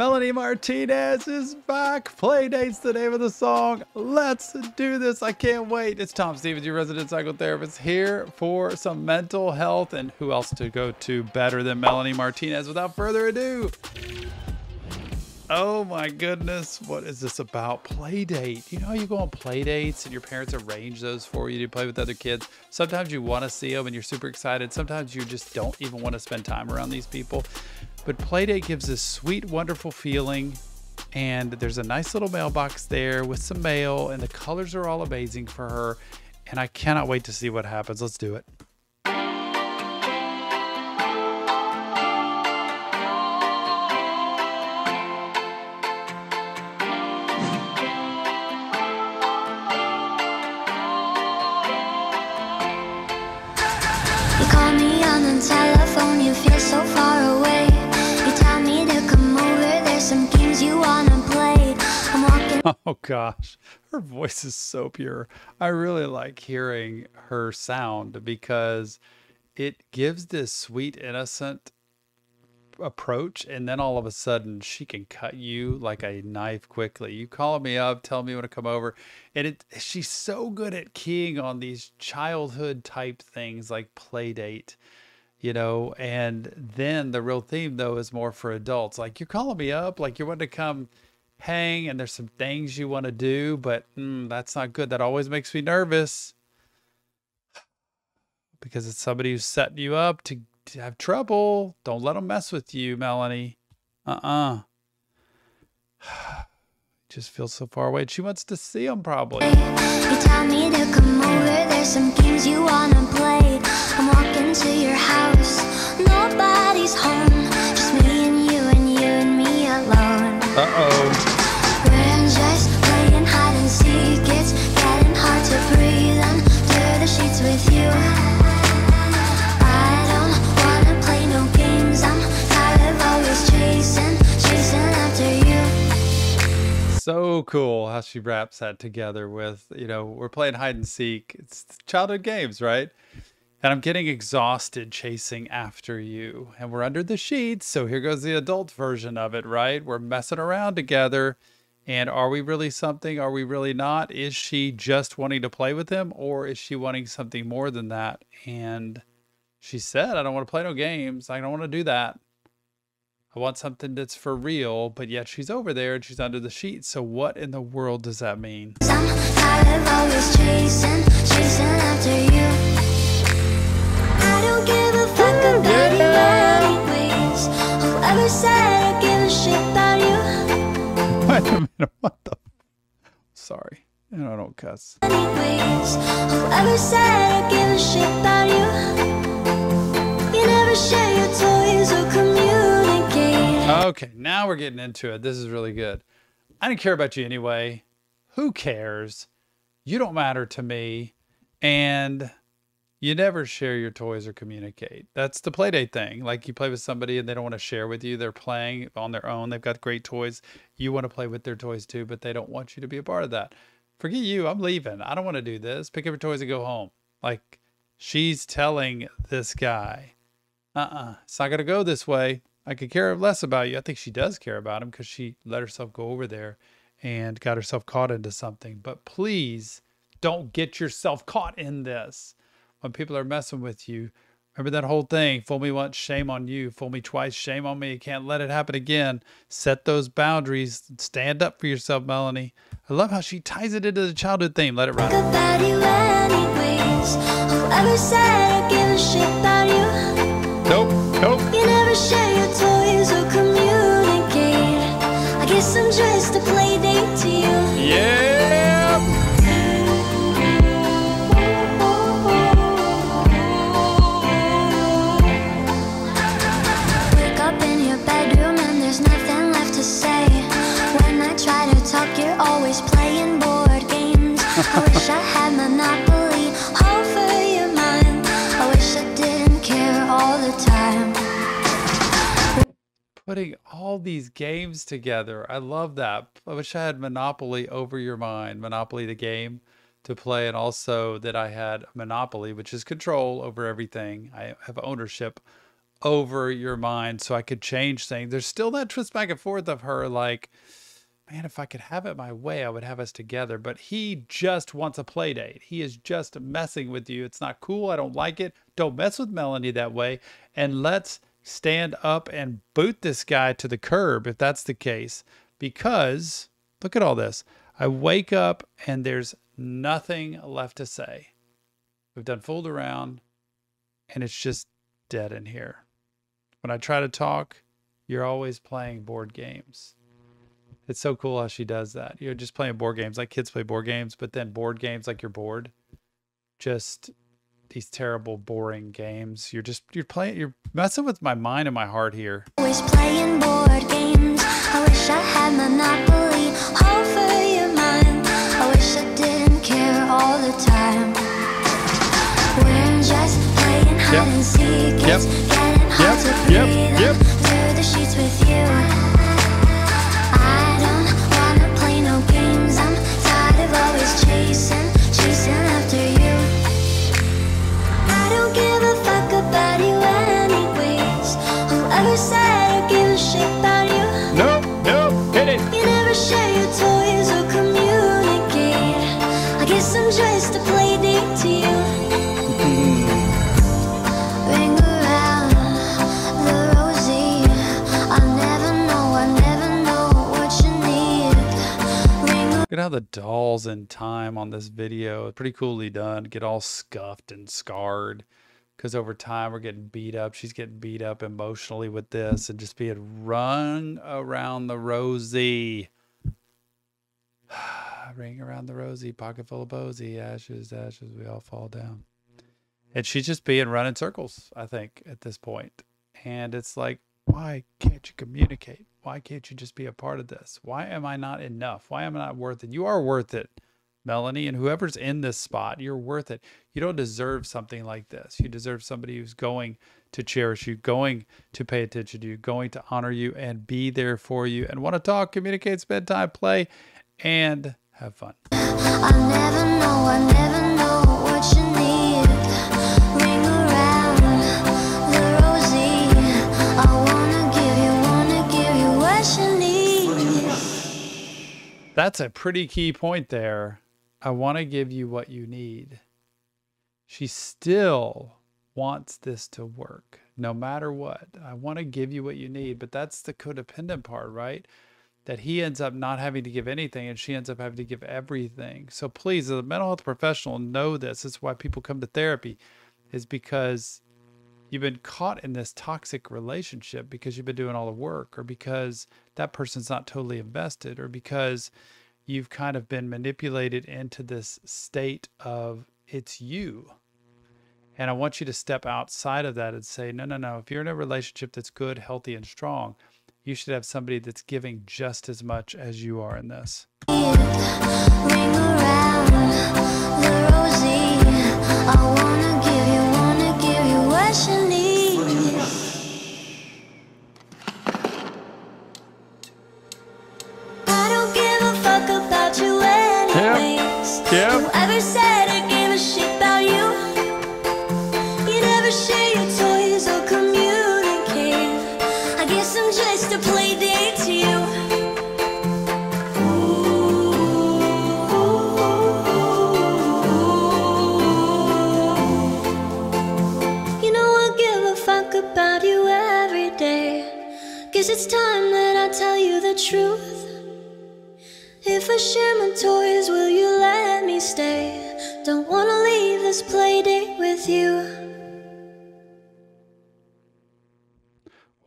Melanie Martinez is back. Playdate's the name of the song. Let's do this. I can't wait. It's Tom Stevens, your resident psychotherapist, here for some mental health. And who else to go to better than Melanie Martinez? Without further ado. Oh my goodness. What is this about? Playdate. You know how you go on playdates and your parents arrange those for you to play with other kids? Sometimes you want to see them and you're super excited. Sometimes you just don't even want to spend time around these people. But Playdate gives this sweet, wonderful feeling, and there's a nice little mailbox there with some mail, and the colors are all amazing for her, and I cannot wait to see what happens. Let's do it. You call me on the telephone, you feel so far away. You tell me to come over, there's some games you wanna play. I'm walking. Oh gosh, her voice is so pure. I really like hearing her sound because it gives this sweet, innocent approach, and then all of a sudden she can cut you like a knife quickly. You call me up, tell me you want to come over, and she's so good at keying on these childhood type things like Playdate, you know. And then the real theme though is more for adults. Like, you're calling me up, like you want to come hang, and there's some things you want to do, but that's not good. That always makes me nervous because it's somebody who's setting you up to have trouble. Don't let them mess with you, Melanie. Just feels so far away. She wants to see them probably. You tell me to come over, there's some games you wanna play. I'm walking to your house, nobody's home, just me and you and me alone. We're just playing hide and seek, it's getting hard to breathe under the sheets with you. I don't wanna play no games, I'm tired of always chasing after you. So cool how she wraps that together with, you know, we're playing hide and seek. It's childhood games, right? And I'm getting exhausted chasing after you. And we're under the sheets, so here goes the adult version of it, right? We're messing around together. And are we really something? Are we really not? Is she just wanting to play with him, or is she wanting something more than that? And she said, I don't want to play no games. I don't want to do that. I want something that's for real, but yet she's over there and she's under the sheets. So what in the world does that mean? I'm tired of always chasing after you. I don't give a fuck about you anyways. Whoever said I give a shit about you? Wait a minute, what the? Sorry, I don't cuss. Anyways, whoever said I give a shit about you? You never share your toys or communicate. Okay, now we're getting into it. This is really good. I didn't care about you anyway. Who cares? You don't matter to me. And you never share your toys or communicate. That's the Playdate thing. Like, you play with somebody and they don't want to share with you. They're playing on their own. They've got great toys. You want to play with their toys too, but they don't want you to be a part of that. Forget you. I'm leaving. I don't want to do this. Pick up your toys and go home. Like, she's telling this guy, it's not going to go this way. I could care less about you. I think she does care about him because she let herself go over there and got herself caught into something. But please don't get yourself caught in this. When people are messing with you, remember that whole thing. Fool me once, shame on you. Fool me twice, shame on me. You can't let it happen again. Set those boundaries. Stand up for yourself, Melanie. I love how she ties it into the childhood theme. Let it run. About you anyways. Whoever said I give a shit about you? Nope. You never share your toys or communicate. I guess I'm just a play date to you. Yeah. Wake up in your bedroom and there's nothing left to say. When I try to talk, you're always playing board games. I wish I had Monopoly over your mind. I wish I didn't care all the time. Putting all these games together. I love that. I wish I had Monopoly over your mind. Monopoly the game to play, and also that I had Monopoly, which is control over everything. I have ownership over your mind so I could change things. There's still that twist back and forth of her like, man, if I could have it my way, I would have us together. But he just wants a play date. He is just messing with you. It's not cool. I don't like it. Don't mess with Melanie that way. And let's stand up and boot this guy to the curb if that's the case. Because look at all this. I wake up and there's nothing left to say. We've done fooled around and it's just dead in here. When I try to talk, you're always playing board games. It's so cool how she does that. You're just playing board games like kids play board games, but then board games like you're bored. Just these terrible, boring games. You're messing with my mind and my heart here. Always playing board games. I wish I had Monopoly over your mind. I wish I didn't care all the time. We're just playing hide and seek. It's getting hard to breathe through the sheets with you. I don't wanna play no games. I'm tired of always chasing after you. I don't give a fuck about you anyways. Whoever said I give a shit about you? No, hit it. You never share your toys or communicate. I guess I'm just a play date to you. Ring around the rosy. I never know what you need. Ring Look at how the doll's in time on this video. Pretty coolly done. Get all scuffed and scarred. Because over time we're getting beat up. She's getting beat up emotionally with this and just being run around the rosy. Ring around the rosy, pocket full of posy, ashes, we all fall down. And she's just being run in circles, I think, at this point. And it's like, why can't you communicate? Why can't you just be a part of this? Why am I not enough? Why am I not worth it? You are worth it, Melanie, and whoever's in this spot, you're worth it. You don't deserve something like this. You deserve somebody who's going to cherish you, going to pay attention to you, going to honor you and be there for you and want to talk, communicate, spend time, play, and have fun. I never know what you need. Ring around the rosy. I wanna give you what you need. That's a pretty key point there. I want to give you what you need. She still wants this to work no matter what. I want to give you what you need, but that's the codependent part, right? That he ends up not having to give anything and she ends up having to give everything. So please, as a mental health professional, know this. This is why people come to therapy, is because you've been caught in this toxic relationship because you've been doing all the work, or because that person's not totally invested, or because you've kind of been manipulated into this state of it's you. And I want you to step outside of that and say, no. If you're in a relationship that's good, healthy, and strong, you should have somebody that's giving just as much as you are in this. Ring around the rosy. I wanna give you what you need. I don't give a fuck about you anyways. Whoever said I gave a shit about you? You never share your toys or communicate. I guess I'm just a play date to you. You know I give a fuck about you every day. Guess it's time that I tell you the truth. If I share my toys, will you let me stay? Don't wanna leave this play date with you.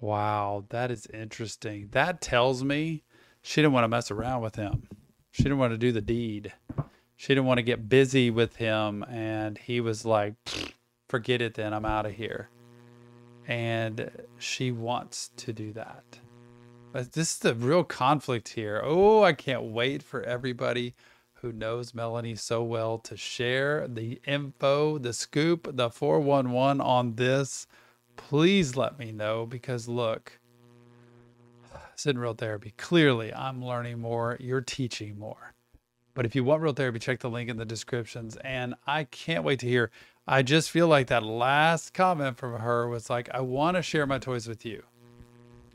Wow, that is interesting. That tells me she didn't want to mess around with him. She didn't want to do the deed. She didn't want to get busy with him. And he was like, forget it then, I'm out of here. And she wants to do that. But this is the real conflict here. Oh, I can't wait for everybody who knows Melanie so well to share the info, the scoop, the 411 on this. Please let me know, because look, it's in real therapy. Clearly, I'm learning more. You're teaching more. But if you want real therapy, check the link in the descriptions. And I can't wait to hear, I just feel like that last comment from her was like, I want to share my toys with you.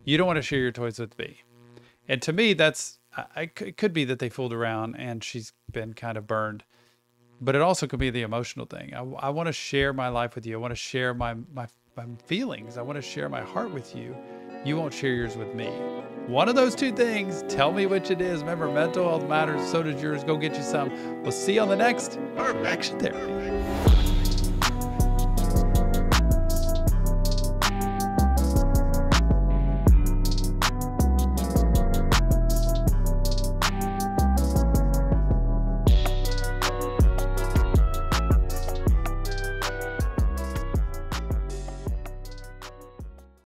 You don't want to share your toys with me. And to me, it could be that they fooled around and she's been kind of burned, but it also could be the emotional thing. I want to share my life with you. I want to share my feelings. I want to share my heart with you. You won't share yours with me. One of those two things, tell me which it is. Remember, mental health matters. So does yours. Go get you some. We'll see you on the next Action Therapy.